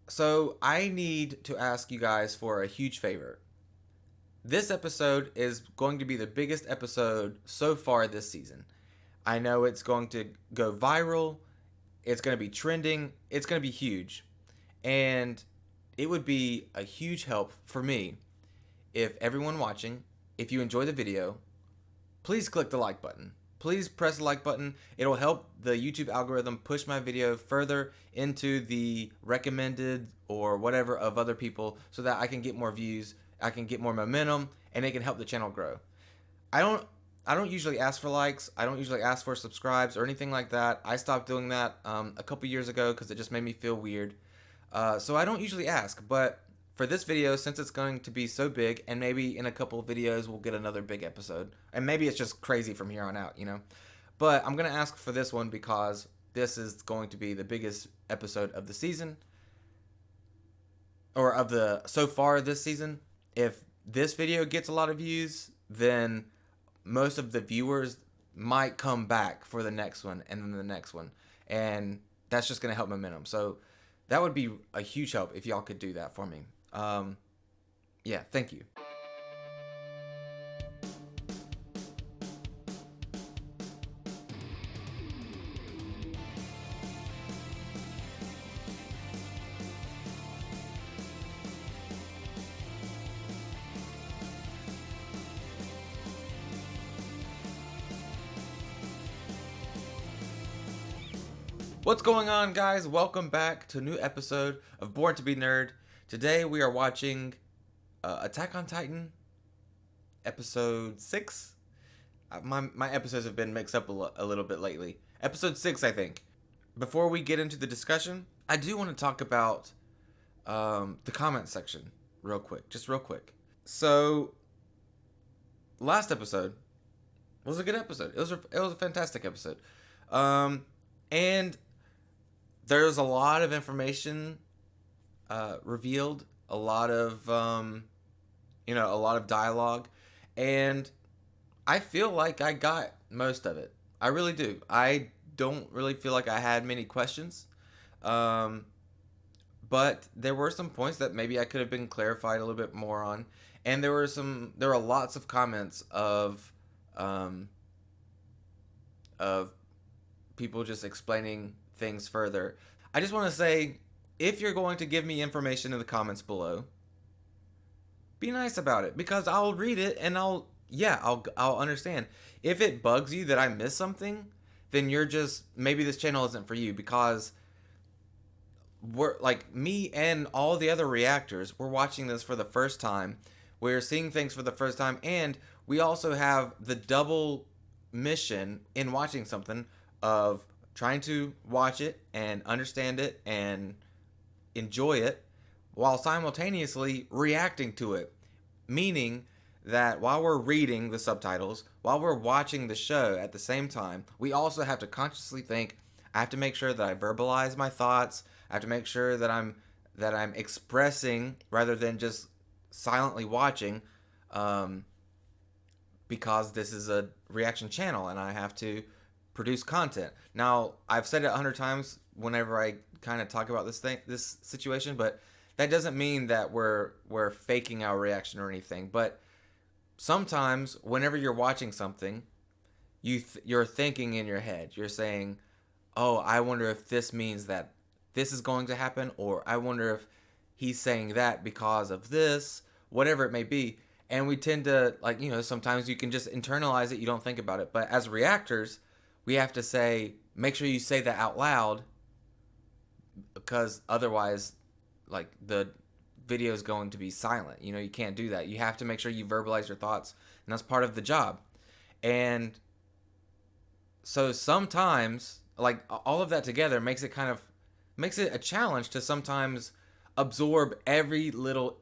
So I need to ask you guys for a huge favor. This episode is going to be the biggest episode so far this season. I know it's going to go viral. It's going to be trending. It's going to be huge. And it would be a huge help for me if everyone watching, if you enjoy the video, please click the like button. Please press the like button. It'll help the YouTube algorithm push my video further into the recommended or whatever of other people so that I can get more views, I can get more momentum, and it can help the channel grow. I don't I don't usually ask for likes. I don't usually ask for subscribes or anything like that. I stopped doing that a couple years ago because it just made me feel weird. So I don't usually ask, but for this video, since it's going to be so big, and maybe in a couple of videos we'll get another big episode, and maybe it's just crazy from here on out, you know. But I'm gonna ask for this one because this is going to be the biggest episode of the season, or of the so far this season. If this video gets a lot of views, then most of the viewers might come back for the next one and then the next one, and that's just gonna help momentum. So that would be a huge help if y'all could do that for me. Yeah, thank you. What's going on, guys? Welcome back to a new episode of Born to Be Nerd. Today we are watching Attack on Titan, episode 6. My episodes have been mixed up a little bit lately. Episode 6, I think. Before we get into the discussion, I do want to talk about the comment section real quick. Just real quick. So, last episode was a good episode. It was a fantastic episode. And there's a lot of information revealed, a lot of a lot of dialogue, and I feel like I got most of it. I really do. I don't really feel like I had many questions, um, but there were some points that maybe I could have been clarified a little bit more on, and there were lots of comments um, of people just explaining things further. I just want to say, if you're going to give me information in the comments below, be nice about it, because I'll read it and I'll understand. If it bugs you that I missed something, then you're just, maybe this channel isn't for you, because we're like, me and all the other reactors, we're watching this for the first time. We're seeing things for the first time, and we also have the double mission in watching something of trying to watch it and understand it and enjoy it while simultaneously reacting to it. Meaning that while we're reading the subtitles, while we're watching the show at the same time, we also have to consciously think, I have to make sure that I verbalize my thoughts. I have to make sure that I'm expressing rather than just silently watching, because this is a reaction channel and I have to produce content. Now, I've said it 100 times whenever I kind of talk about this situation, but that doesn't mean that we're faking our reaction or anything. But sometimes, whenever you're watching something, you're thinking in your head. You're saying, "Oh, I wonder if this means that this is going to happen," or "I wonder if he's saying that because of this," whatever it may be. And we tend to, like, sometimes you can just internalize it. You don't think about it. But as reactors, we have to say, make sure you say that out loud, because otherwise, like, the video is going to be silent. You can't do that. You have to make sure you verbalize your thoughts, and that's part of the job. And so sometimes, like, all of that together makes it a challenge to sometimes absorb every little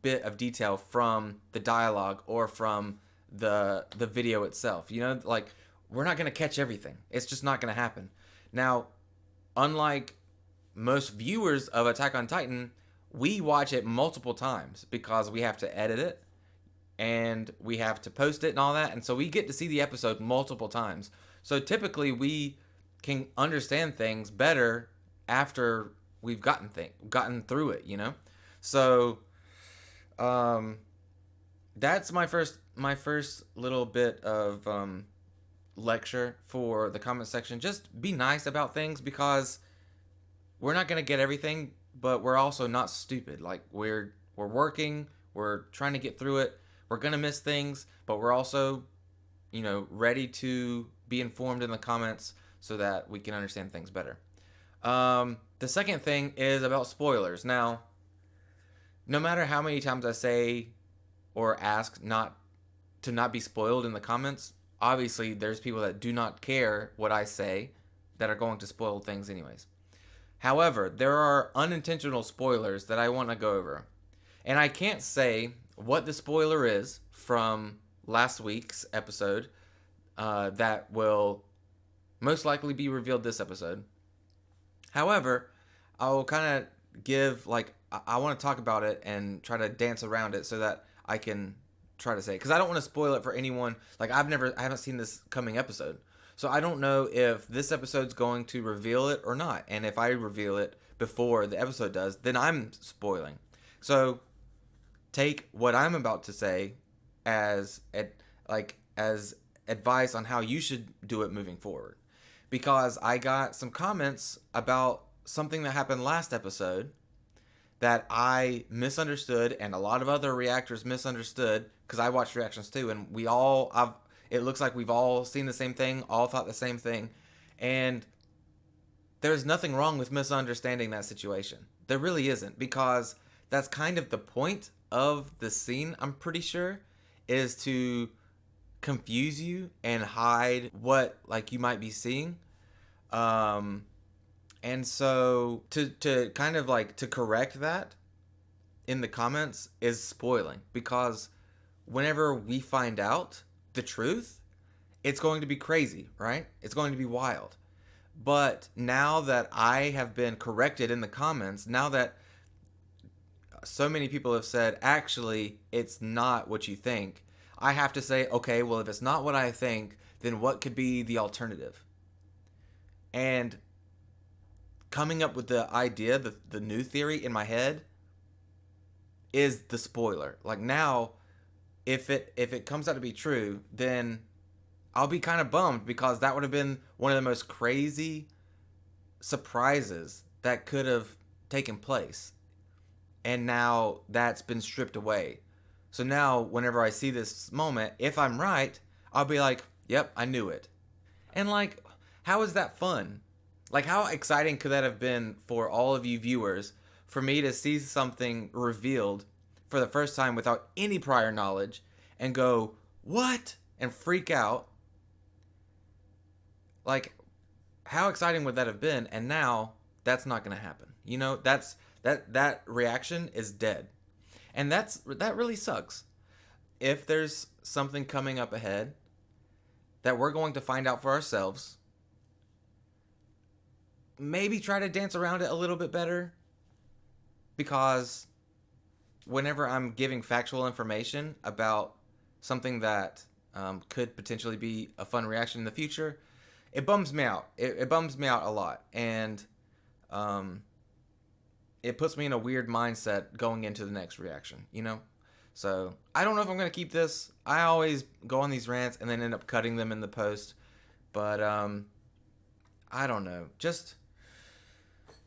bit of detail from the dialogue or from the video itself. Like, we're not going to catch everything. It's just not going to happen. Now, unlike most viewers of Attack on Titan, we watch it multiple times because we have to edit it and we have to post it and all that. And so we get to see the episode multiple times. So typically we can understand things better after we've gotten through it, you know. So that's my first little bit of lecture for the comment section. Just be nice about things, because we're not going to get everything, but we're also not stupid. Like, we're working, we're trying to get through it. We're going to miss things, but we're also, ready to be informed in the comments so that we can understand things better. The second thing is about spoilers. Now, no matter how many times I say or ask not be spoiled in the comments, obviously there's people that do not care what I say that are going to spoil things anyways. However, there are unintentional spoilers that I want to go over. And I can't say what the spoiler is from last week's episode that will most likely be revealed this episode. However, I will kind of give, I want to talk about it and try to dance around it so that I can try to say it. Because I don't want to spoil it for anyone. Like, I haven't seen this coming episode. So I don't know if this episode's going to reveal it or not. And if I reveal it before the episode does, then I'm spoiling. So take what I'm about to say as advice on how you should do it moving forward. Because I got some comments about something that happened last episode that I misunderstood, and a lot of other reactors misunderstood, because I watched reactions too, and it looks like we've all seen the same thing, all thought the same thing, and there's nothing wrong with misunderstanding that situation. There really isn't, because that's kind of the point of the scene, I'm pretty sure, is to confuse you and hide what you might be seeing. And so to kind of to correct that in the comments is spoiling, because whenever we find out the truth, it's going to be crazy, right? It's going to be wild. But now that I have been corrected in the comments, now that so many people have said, actually, it's not what you think, I have to say, okay, well, if it's not what I think, then what could be the alternative? And coming up with the idea, the new theory in my head is the spoiler. Like, now, if it comes out to be true, then I'll be kind of bummed, because that would have been one of the most crazy surprises that could have taken place. And now that's been stripped away. So now, whenever I see this moment, if I'm right, I'll be like, yep, I knew it. And how is that fun? How exciting could that have been for all of you viewers, for me to see something revealed for the first time without any prior knowledge and go, what? And freak out? How exciting would that have been? And now that's not going to happen. That reaction is dead. And that really sucks. If there's something coming up ahead that we're going to find out for ourselves, maybe try to dance around it a little bit better, because whenever I'm giving factual information about something that could potentially be a fun reaction in the future, it bums me out. It bums me out a lot. And it puts me in a weird mindset going into the next reaction, So I don't know if I'm going to keep this. I always go on these rants and then end up cutting them in the post. But I don't know.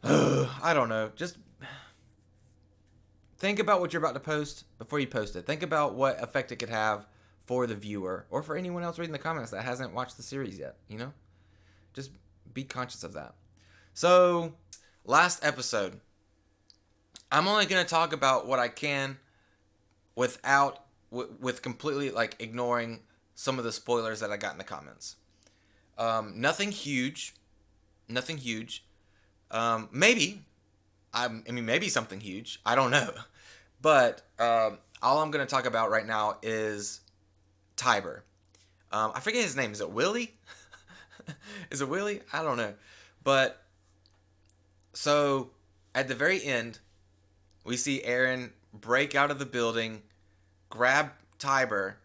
I don't know. Just think about what you're about to post before you post it. Think about what effect it could have for the viewer, or for anyone else reading the comments that hasn't watched the series yet, Just be conscious of that. So, last episode, I'm only going to talk about what I can with completely ignoring some of the spoilers that I got in the comments. Nothing huge. Maybe something huge. I don't know. But all I'm going to talk about right now is Tiber. I forget his name. Is it Willie? Is it Willie? I don't know. But so at the very end, we see Aaron break out of the building, grab Tiber,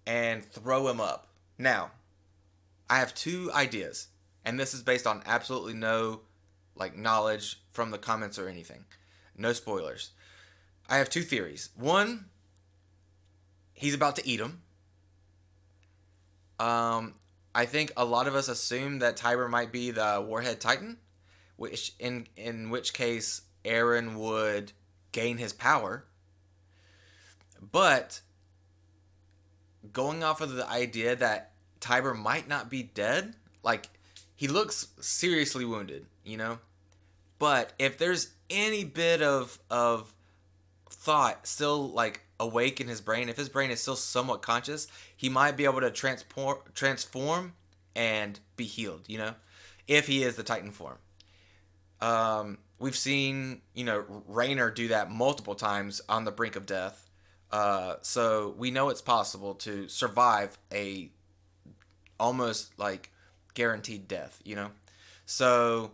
and throw him up. Now, I have two ideas, and this is based on absolutely no like knowledge from the comments or anything. No spoilers. I have two theories. One, he's about to eat him. Um, I think a lot of us assume that Tiber might be the Warhead Titan, which in which case Eren would gain his power. But going off of the idea that Tiber might not be dead, like he looks seriously wounded, you know. But if there's any bit of thought still like awake in his brain, if his brain is still somewhat conscious, he might be able to transform and be healed, you know, if he is the Titan form. We've seen, you know, Raynor do that multiple times on the brink of death. So we know it's possible to survive a almost like guaranteed death, you know. So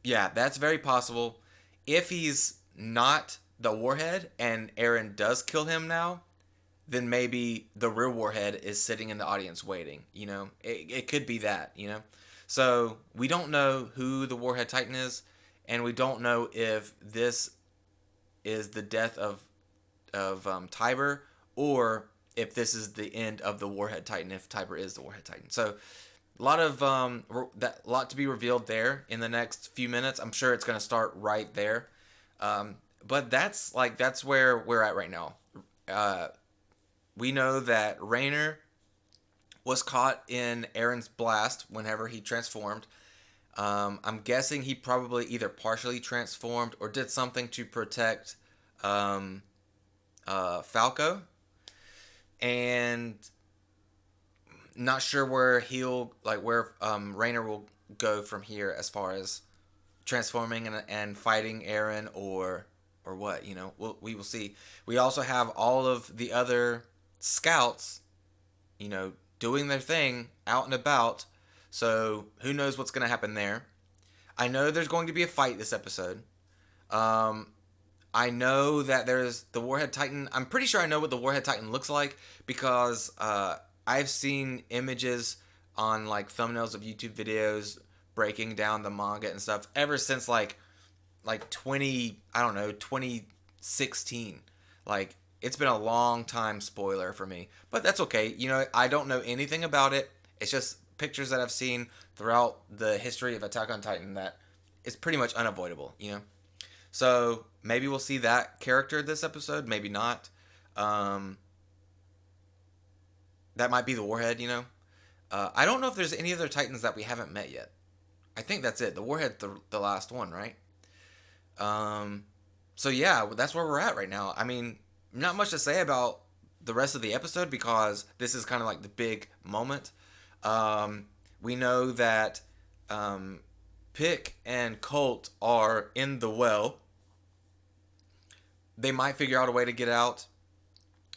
yeah, that's very possible. If he's not the Warhead and Eren does kill him now, then maybe the real Warhead is sitting in the audience waiting. You know, it could be that. You know, so we don't know who the Warhead Titan is, and we don't know if this is the death of Tiber, or if this is the end of the Warhead Titan. If Tiber is the Warhead Titan, so a lot of lot to be revealed there in the next few minutes. I'm sure it's going to start right there. But that's where we're at right now. We know that Raynor was caught in Eren's blast whenever he transformed. I'm guessing he probably either partially transformed or did something to protect Falco. And not sure where Raynor will go from here as far as transforming and fighting Eren or what, you know. We will see. We also have all of the other scouts, you know, doing their thing out and about. So who knows what's going to happen there. I know there's going to be a fight this episode. I know that there's the Warhead Titan. I'm pretty sure I know what the Warhead Titan looks like because I've seen images on like thumbnails of YouTube videos breaking down the manga and stuff ever since like 2016. Like it's been a long time spoiler for me, but that's okay. You know, I don't know anything about it. It's just pictures that I've seen throughout the history of Attack on Titan that is pretty much unavoidable, you know. So maybe we'll see that character this episode, maybe not. That might be the Warhead, you know. I don't know if there's any other Titans that we haven't met yet. I think that's it. The Warhead, the last one, right? So yeah, that's where we're at right now. I mean, not much to say about the rest of the episode because this is kind of like the big moment. We know that Pick and Colt are in the well. They might figure out a way to get out.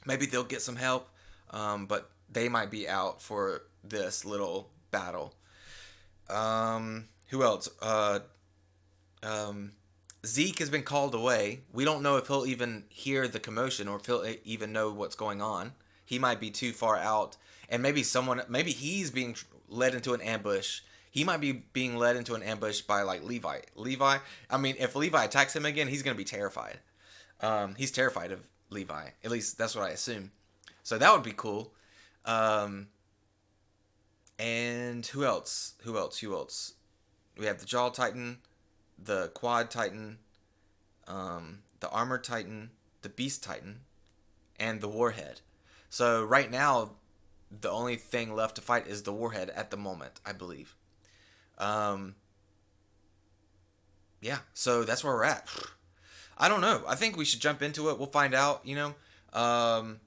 Maybe they'll get some help, but they might be out for this little battle. Who else? Zeke has been called away. We don't know if he'll even hear the commotion or if he'll even know what's going on. He might be too far out, and maybe he's being led into an ambush. He might be being led into an ambush by like Levi. I mean, if Levi attacks him again, he's gonna be terrified. He's terrified of Levi. At least that's what I assume. So that would be cool. And who else? Who else? We have the Jaw Titan, the Quad Titan, the Armored Titan, the Beast Titan, and the Warhead. So right now, the only thing left to fight is the Warhead at the moment, I believe. Yeah, so that's where we're at. I don't know. I think we should jump into it. We'll find out, you know. I'm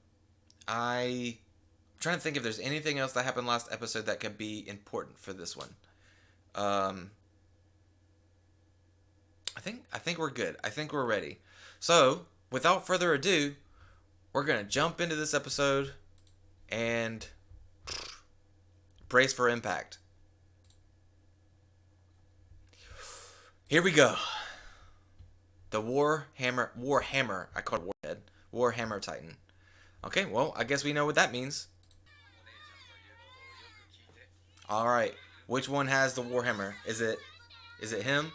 trying to think if there's anything else that happened last episode that could be important for this one. I think we're good. I think we're ready. So, without further ado, we're going to jump into this episode and brace for impact. Here we go. The Warhammer, I call it Warhead. Warhammer Titan. Okay, well, I guess we know what that means. Alright, which one has the Warhammer? Is it him?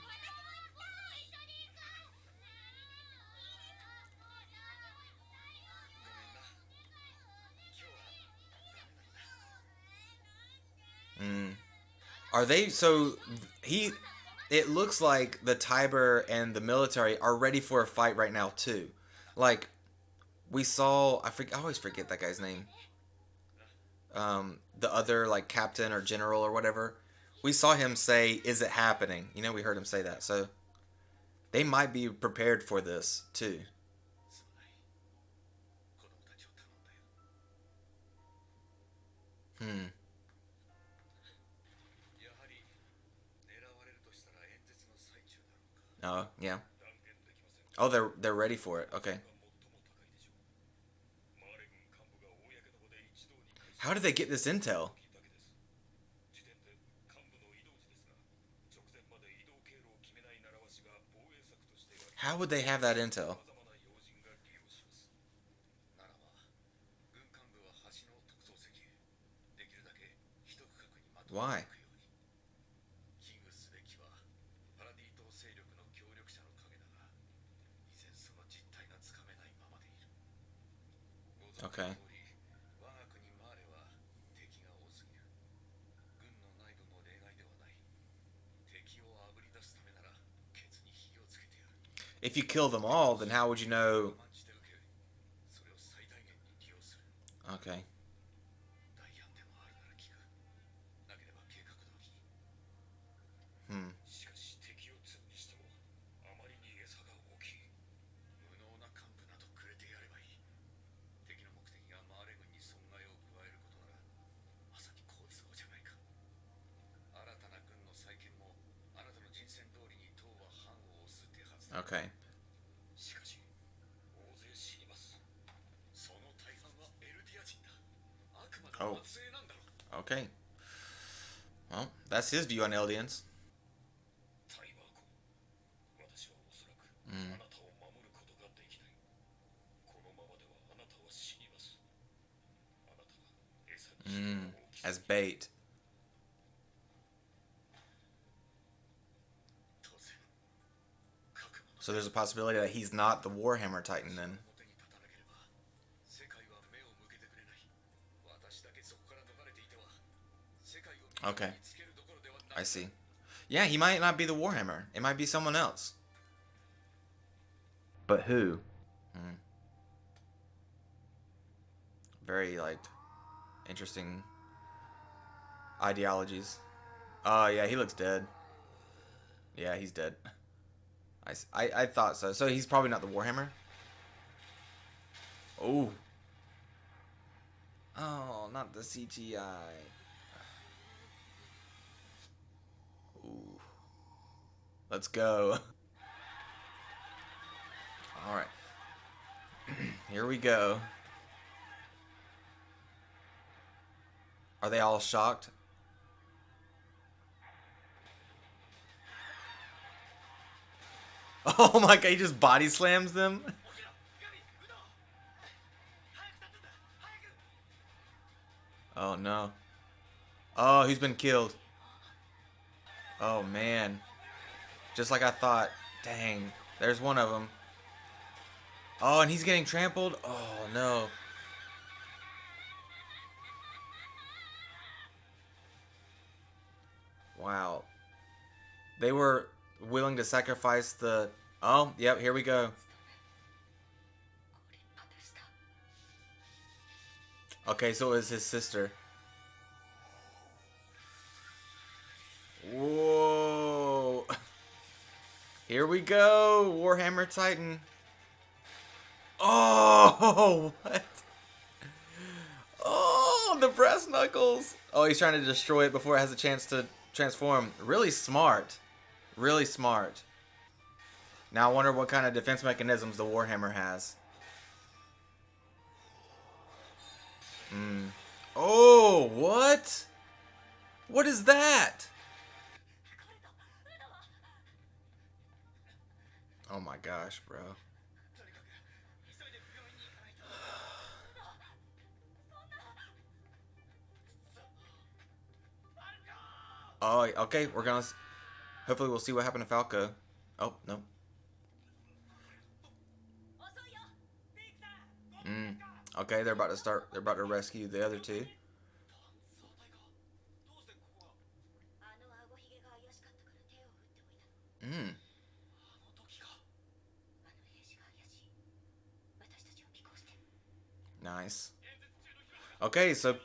Are they so he it looks like the Tiber and the military are ready for a fight right now too. Like we saw I always forget that guy's name. The other like captain or general or whatever. We saw him say, "Is it happening?" You know, we heard him say that. So they might be prepared for this too. Hmm. Oh, yeah. Oh, they're ready for it. Okay. How did they get this intel? How would they have that intel? Why? Okay. If you kill them all, then how would you know? Okay. Hmm. Okay. Oh. Okay. Well, that's his view on Eldians. Mm. Mm. As bait. So there's a possibility that he's not the Warhammer Titan then. Okay. I see. Yeah, he might not be the Warhammer. It might be someone else. But who? Hmm. Very like interesting ideologies. Oh yeah, he looks dead. Yeah, he's dead. I thought so. So he's probably not the Warhammer. Oh. Oh, not the CGI. Ooh. Let's go. All right. Here we go. Are they all shocked? Oh my god, he just body slams them? Oh no. Oh, he's been killed. Oh man. Just like I thought. Dang. There's one of them. Oh, and he's getting trampled? Oh no. Wow. They were willing to sacrifice the. Oh, yep, here we go. Okay, so it was his sister. Whoa. Here we go. Warhammer Titan. Oh, what? Oh, the brass knuckles. Oh, he's trying to destroy it before it has a chance to transform. Really smart. Really smart. Now I wonder what kind of defense mechanisms the Warhammer has. Hmm. Oh, what? What is that? Oh my gosh, bro. Oh, okay. We're gonna. Hopefully, we'll see what happened to Falco. Oh no. Mm. Okay, they're about to start. They're about to rescue the other two. Nice. Okay, so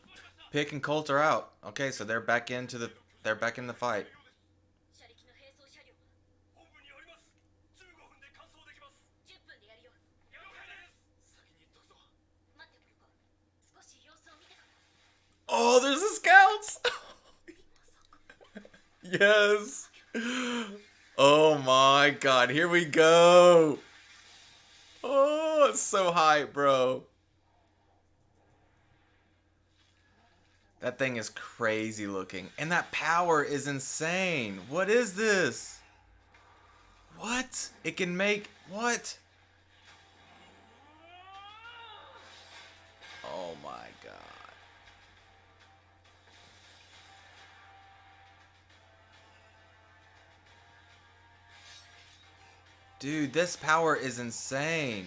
Pick and Colt are out. Okay, so they're back in the fight. Oh, there's the scouts. Yes. Oh my god, here we go. Oh, it's so hype, bro. That thing is crazy looking. And that power is insane. What is this? What? It can make... What? Oh my god. Dude, this power is insane.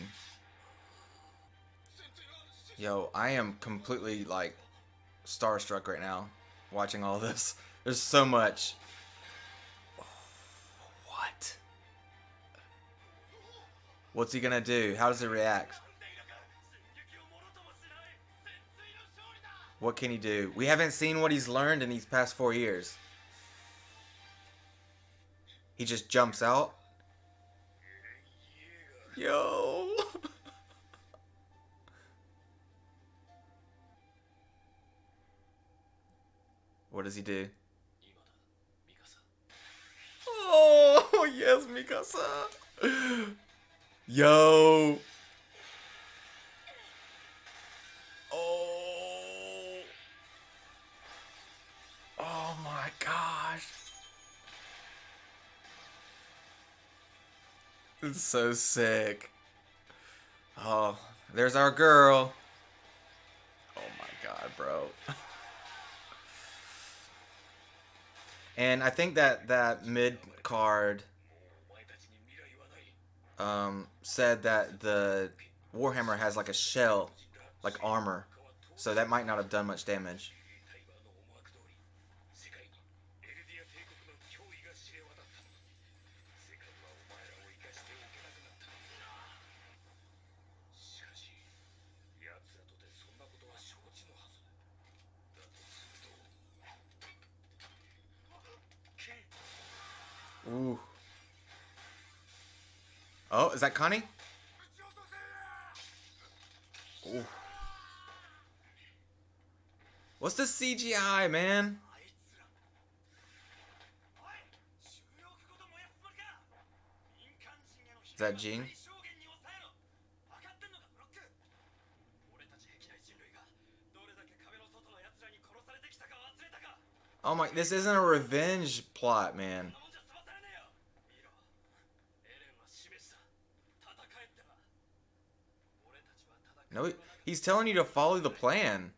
Yo, I am completely, like, starstruck right now watching all this. There's so much. What? What's he gonna do? How does he react? What can he do? We haven't seen what he's learned in these past 4 years. He just jumps out. Yo. What does he do? Oh, yes, Mikasa. Yo. Oh. Oh my gosh. It's so sick. Oh, there's our girl. Oh my god, bro. And I think that mid card said that the Warhammer has like a shell, like armor, so that might not have done much damage. Ooh. Oh, is that Connie? Ooh. What's the CGI, man? Is that Jing? Oh my, this isn't a revenge plot, man. No, he's telling you to follow the plan.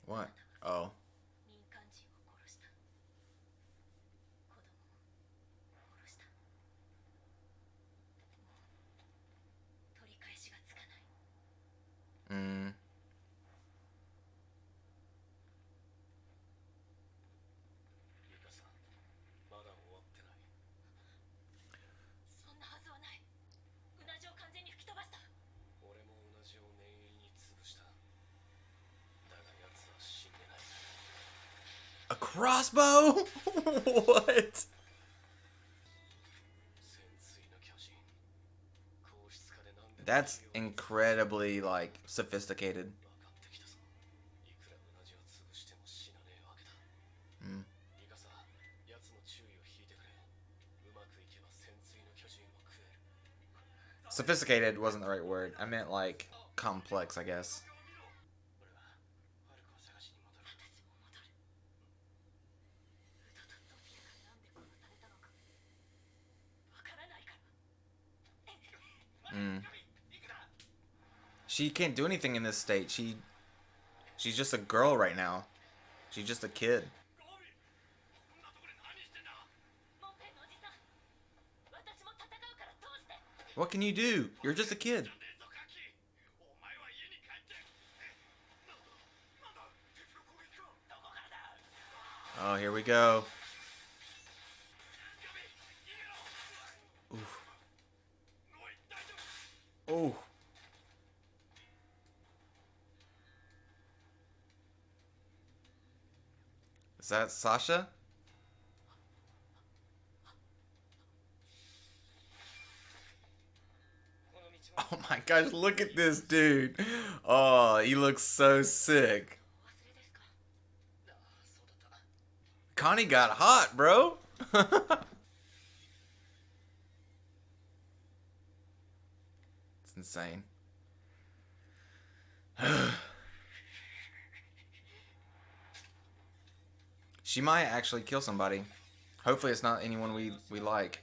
What? Oh. Mm. A crossbow? What? That's incredibly, like, sophisticated. Mm. Sophisticated wasn't the right word. I meant, like, complex, I guess. Mm. She can't do anything in this state. She's just a girl right now. She's just a kid. What can you do? You're just a kid. Oh, here we go. Is that Sasha? Oh my gosh, look at this dude. Oh, he looks so sick. Connie got hot, bro. It's insane. She might actually kill somebody. Hopefully it's not anyone we like.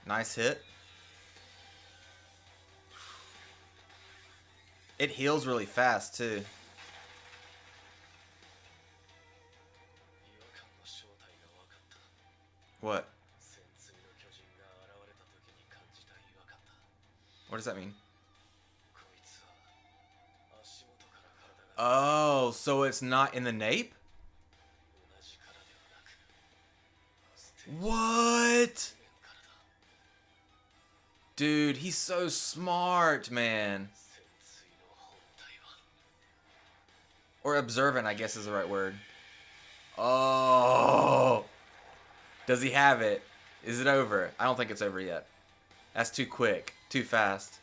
Nice hit. It heals really fast too. What? What does that mean? Oh, so it's not in the nape? What? Dude, he's so smart, man. Or observant, I guess is the right word. Oh. Does he have it? Is it over? I don't think it's over yet. That's too quick. Too fast.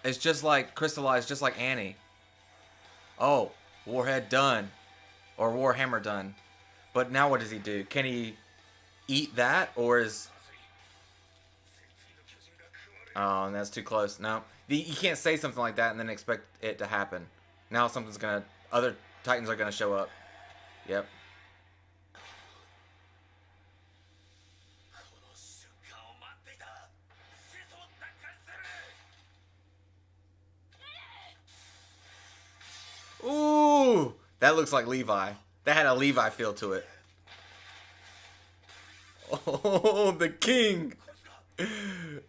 It's just like crystallized, just like Annie. Oh, Warhead done. Or Warhammer done. But now what does he do? Can he eat that? Or is... Oh, that's too close. No. You can't say something like that and then expect it to happen. Now something's gonna... Other Titans are gonna show up. Yep. Ooh! That looks like Levi. That had a Levi feel to it. Oh, the king!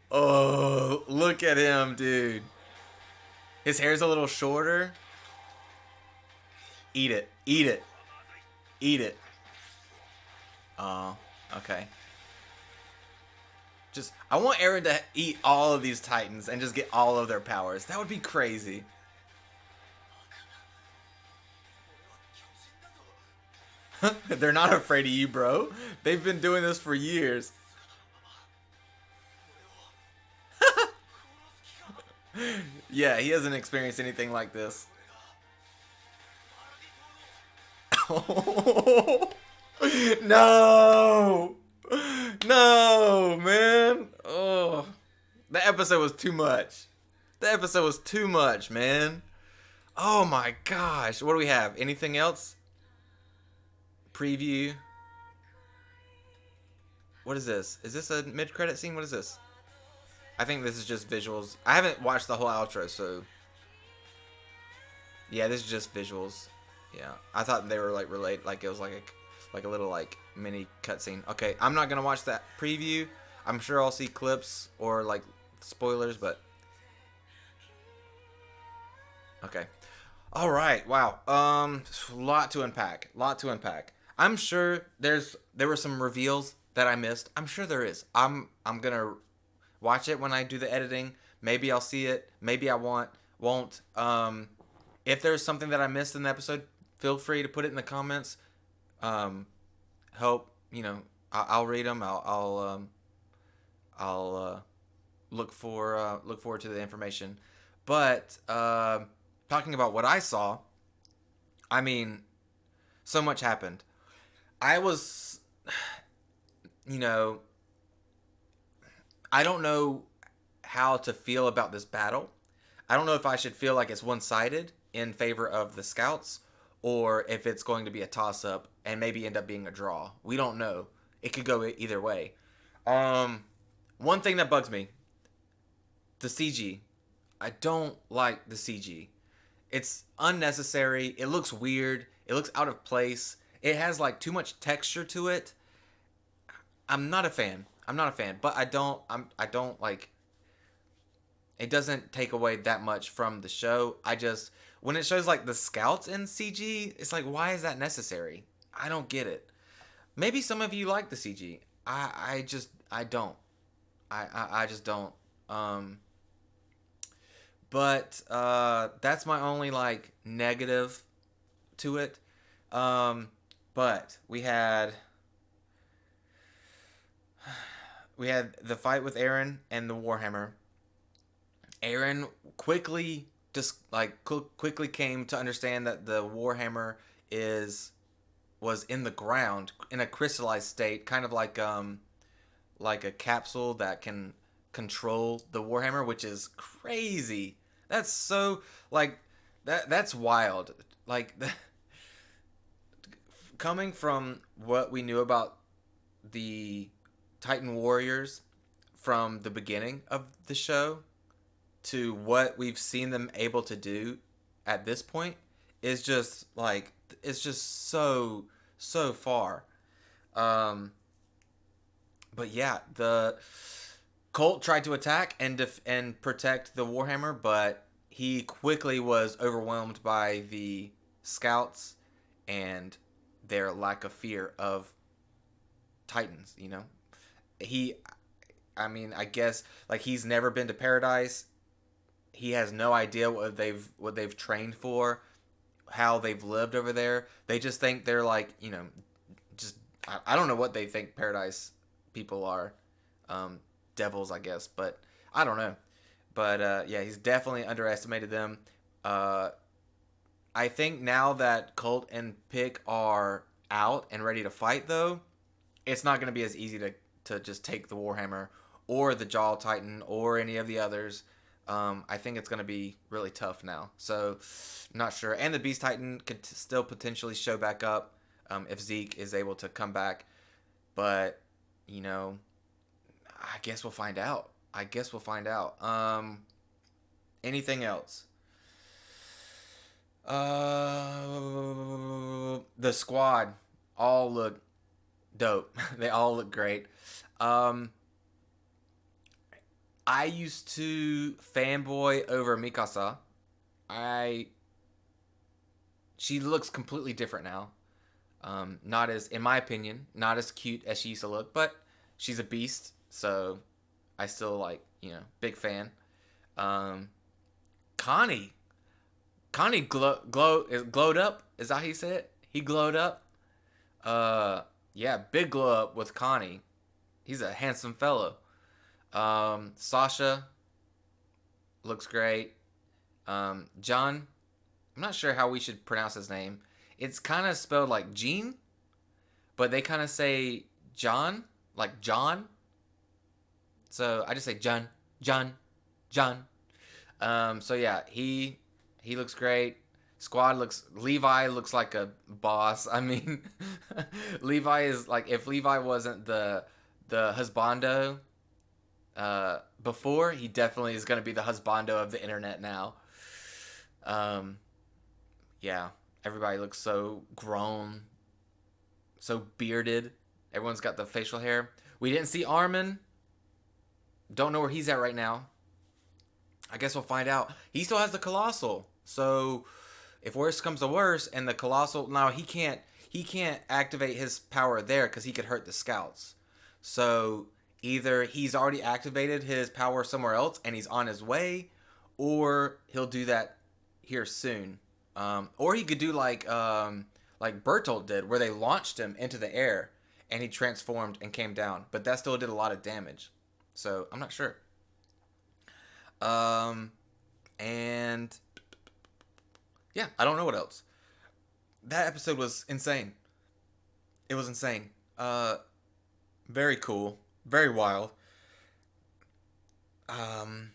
Oh, look at him, dude. His hair's a little shorter. Eat it. Eat it. Eat it. Oh, okay. I want Eren to eat all of these Titans and just get all of their powers. That would be crazy. They're not afraid of you, bro. They've been doing this for years. Yeah, he hasn't experienced anything like this. No! No, man. Oh. The episode was too much. The episode was too much, man. Oh my gosh. What do we have? Anything else? Preview. What is this? Is this a mid-credit scene? What is this? I think this is just visuals. I haven't watched the whole outro, so... Yeah, this is just visuals. Yeah. I thought they were, like, related. Like, it was, like a little, like, mini cutscene. Okay, I'm not gonna watch that preview. I'm sure I'll see clips or, like, spoilers, but... Okay. Alright, wow. Lot to unpack. I'm sure there were some reveals that I missed. I'm sure there is. I'm gonna watch it when I do the editing. Maybe I'll see it. Maybe I won't. If there's something that I missed in the episode, feel free to put it in the comments. Help, I'll read them. I'll look forward to the information. But talking about what I saw, I mean, so much happened. I was, I don't know how to feel about this battle. I don't know if I should feel like it's one-sided in favor of the Scouts, or if it's going to be a toss-up and maybe end up being a draw. We don't know. It could go either way. One thing that bugs me, the CG. I don't like the CG. It's unnecessary. It looks weird. It looks out of place. It has like too much texture to it. I'm not a fan. But I don't like, it doesn't take away that much from the show. When it shows like the Scouts in CG, it's like, why is that necessary? I don't get it. Maybe some of you like the CG. I don't. I just don't. Um, but that's my only like negative to it. Um, but we had the fight with Aaron and the Warhammer. Aaron quickly just like quickly came to understand that the Warhammer is was in the ground in a crystallized state, kind of like a capsule that can control the Warhammer, which is crazy. That's so like that's wild. Like coming from what we knew about the Titan Warriors from the beginning of the show to what we've seen them able to do at this point is just like it's just so far. Um, but yeah, the Colt tried to attack and protect the Warhammer, but he quickly was overwhelmed by the scouts and their lack of fear of Titans. He, I mean, I guess like he's never been to Paradise. He has no idea what they've trained for, how they've lived over there. They just think they're like just I don't know what they think Paradise people are, um, devils I guess, but I don't know. But yeah, he's definitely underestimated them. Uh, I think now that Colt and Pick are out and ready to fight, though, it's not going to be as easy to just take the Warhammer or the Jaw Titan or any of the others. I think it's going to be really tough now. So, not sure. And the Beast Titan could still potentially show back up if Zeke is able to come back. But, you know, I guess we'll find out. I guess we'll find out. Anything else? The squad all look dope. They all look great. Um, I used to fanboy over Mikasa. I She looks completely different now. Not as, in my opinion, not as cute as she used to look, but she's a beast, so I still like, big fan. Um, Connie, Connie glowed up. Is that how you say it? He glowed up. Uh, yeah, big glow up with Connie. He's a handsome fellow. Sasha looks great. John, I'm not sure how we should pronounce his name. It's kind of spelled like Gene, but they kind of say John, like John. So I just say John, John, John. So yeah, he looks great. Levi looks like a boss. I mean, Levi is like, if Levi wasn't the husbando before, he definitely is going to be the husbando of the internet now. Um, yeah, everybody looks so grown, so bearded. Everyone's got the facial hair. We didn't see Armin. Don't know where he's at right now. I guess we'll find out. He still has the colossal. So if worse comes to worse, and the colossal, now he can't activate his power there because he could hurt the scouts. So either he's already activated his power somewhere else and he's on his way, or he'll do that here soon. Or he could do like Bertolt did, where they launched him into the air and he transformed and came down, but that still did a lot of damage. So I'm not sure. Um, and yeah, I don't know what else. That episode was insane. It was insane. Very cool, very wild. Um,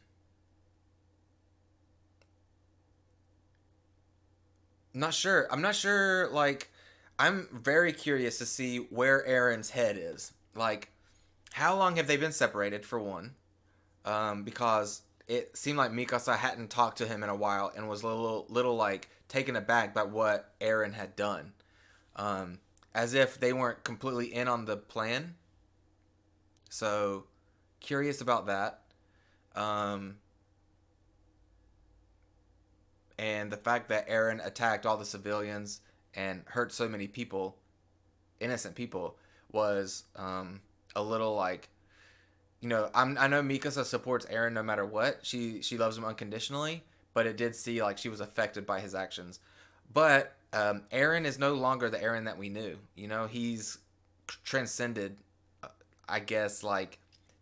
Not sure. I'm not sure. Like, I'm very curious to see where Aaron's head is. Like, how long have they been separated, for one? Because it seemed like Mikasa hadn't talked to him in a while and was a little like taken aback by what Aaron had done. As if they weren't completely in on the plan. So, curious about that. Um, and the fact that Aaron attacked all the civilians and hurt so many people, innocent people. was a little like, I know Mikasa supports Eren no matter what. She loves him unconditionally, but it did see like she was affected by his actions. But Eren is no longer the Eren that we knew. He's transcended, I guess, like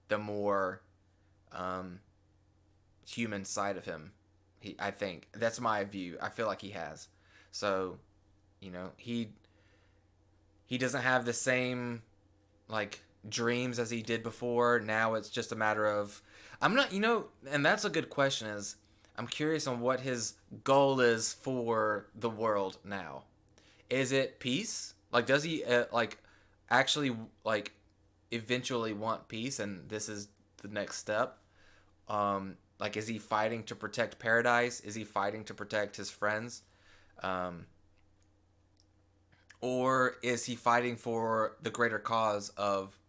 the more human side of him. I think that's my view. I feel like he has. So, he doesn't have the same like dreams as he did before. Now it's just a matter of I'm not, and that's a good question is I'm curious on what his goal is for the world now. Is it peace? Like does he like actually like eventually want peace and this is the next step? Like is he fighting to protect paradise? Is he fighting to protect his friends? Um, or is he fighting for the greater cause of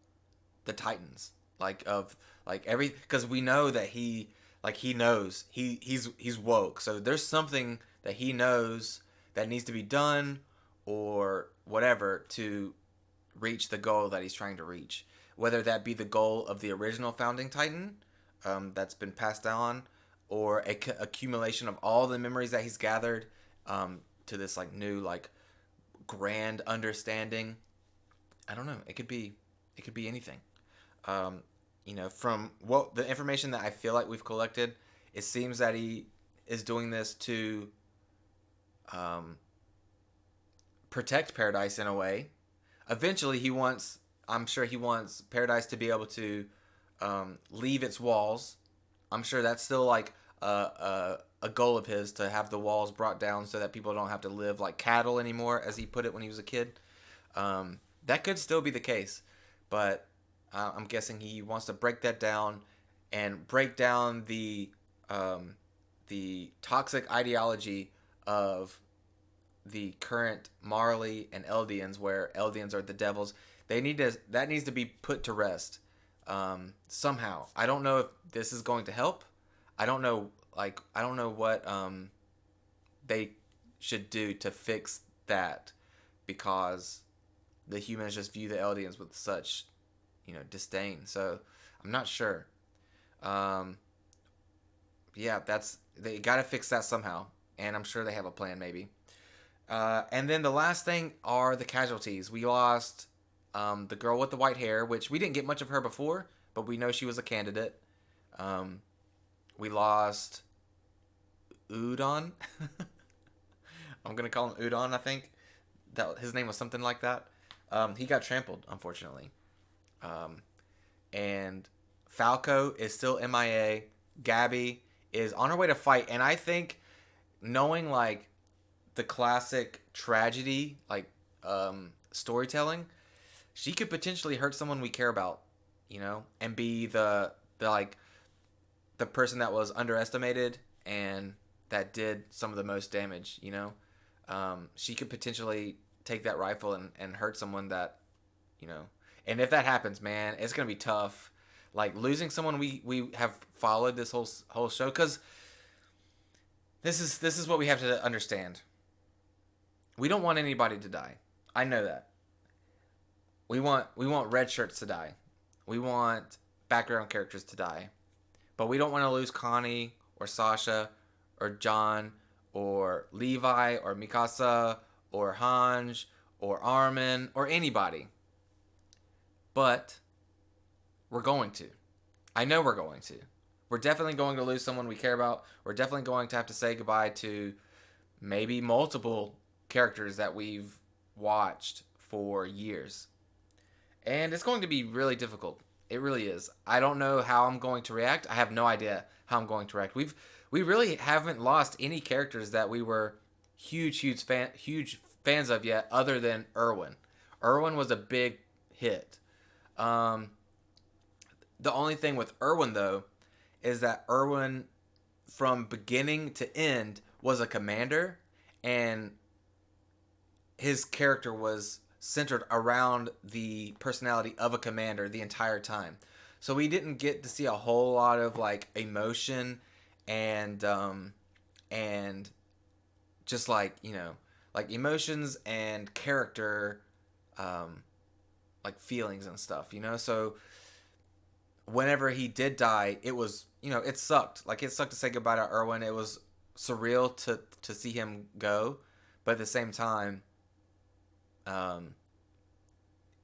the Titans, like of like every because we know that he knows he's woke, so there's something that he knows that needs to be done or whatever to reach the goal that he's trying to reach, whether that be the goal of the original founding Titan, that's been passed on, or accumulation of all the memories that he's gathered, to this like new like grand understanding. I don't know. It could be anything. Um, from what the information that I feel like we've collected, it seems that he is doing this to protect Paradise in a way. Eventually, I'm sure he wants Paradise to be able to leave its walls. I'm sure that's still like a goal of his to have the walls brought down so that people don't have to live like cattle anymore, as he put it when he was a kid. That could still be the case, but I'm guessing he wants to break that down and break down the toxic ideology of the current Marley and Eldians, where Eldians are the devils. That needs to be put to rest somehow. I don't know if this is going to help. I don't know what they should do to fix that, because the humans just view the Eldians with such disdain. So I'm not sure. Yeah, they got to fix that somehow, and I'm sure they have a plan maybe. And then the last thing are the casualties. We lost the girl with the white hair, which we didn't get much of her before, but we know she was a candidate. We lost Udon. I'm gonna call him Udon. I think that his name was something like that. He got trampled, unfortunately. And Falco is still MIA. Gabby is on her way to fight, and I think, knowing like the classic tragedy like storytelling, she could potentially hurt someone we care about, and be the like the person that was underestimated and that did some of the most damage. She could potentially take that rifle and hurt someone that, and if that happens, man, it's gonna be tough. Like losing someone we have followed this whole show, because this is what we have to understand. We don't want anybody to die. I know that. We want red shirts to die. We want background characters to die. But we don't want to lose Connie or Sasha or John or Levi or Mikasa or Hanj or Armin or anybody. But we're going to. I know we're going to. We're definitely going to lose someone we care about. We're definitely going to have to say goodbye to maybe multiple characters that we've watched for years. And it's going to be really difficult. It really is. I don't know how I'm going to react. I have no idea how I'm going to react. We really haven't lost any characters that we were huge fans of yet, other than Erwin. Erwin was a big hit. The only thing with Erwin, though, is that Erwin, from beginning to end, was a commander, and his character was centered around the personality of a commander the entire time. So we didn't get to see a whole lot of like emotion and just like emotions and character like feelings and stuff, you know. So whenever he did die, it was, you know, it sucked. Like, it sucked to say goodbye to Erwin. It was surreal to see him go, but at the same time, um,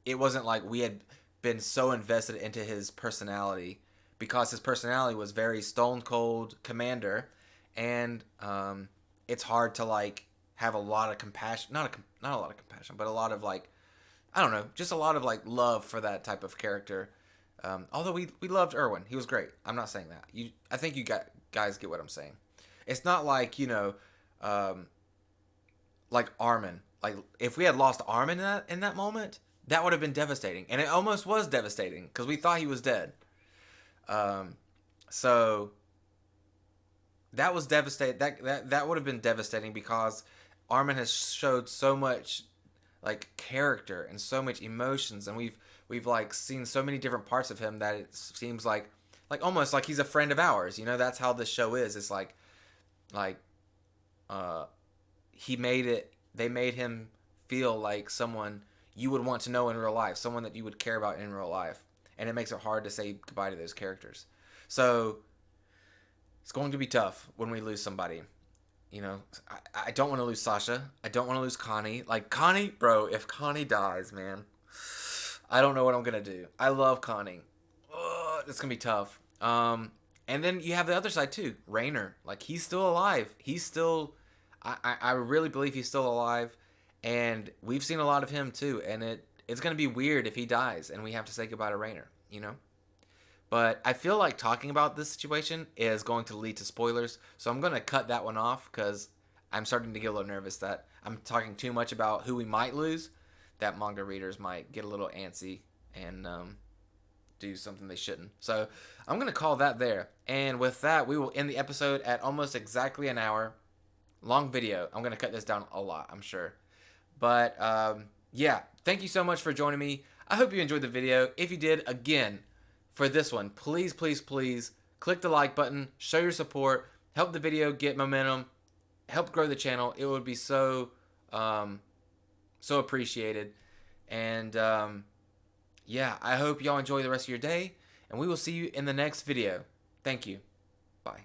it wasn't like we had been so invested into his personality, because his personality was very stone cold commander, and it's hard to like have a lot of compassion, not a lot of compassion, but a lot of like, I don't know, just a lot of like love for that type of character. Although we loved Erwin, he was great. I'm not saying that. I think you guys get what I'm saying. It's not like, you know, like Armin. Like, if we had lost Armin in that moment, that would have been devastating, and it almost was devastating because we thought he was dead. So that was devastating. That would have been devastating because Armin has showed so much like character and so much emotions, and we've like seen so many different parts of him that it seems like almost like he's a friend of ours. You know, that's how this show is. It's like uh he made it. They made him feel like someone you would want to know in real life, someone that you would care about in real life, and it makes it hard to say goodbye to those characters. So it's going to be tough when we lose somebody. You know, I don't want to lose Sasha. I don't want to lose Connie. Like, Connie, bro, if Connie dies, man, I don't know what I'm going to do. I love Connie. It's going to be tough. And then you have the other side, too. Raynor. Like, he's still alive. He's still... I really believe he's still alive. And we've seen a lot of him, too. And it's going to be weird if he dies and we have to say goodbye to Raynor, you know? But I feel like talking about this situation is going to lead to spoilers, so I'm going to cut that one off because I'm starting to get a little nervous that I'm talking too much about who we might lose, that manga readers might get a little antsy and do something they shouldn't. So I'm going to call that there. And with that, we will end the episode at almost exactly an hour. Long video. I'm going to cut this down a lot, I'm sure. But yeah, thank you so much for joining me. I hope you enjoyed the video. If you did, again, for this one, please, please, please click the like button, show your support, help the video get momentum, help grow the channel. It would be so so appreciated. And yeah, I hope y'all enjoy the rest of your day, and we will see you in the next video. Thank you. Bye.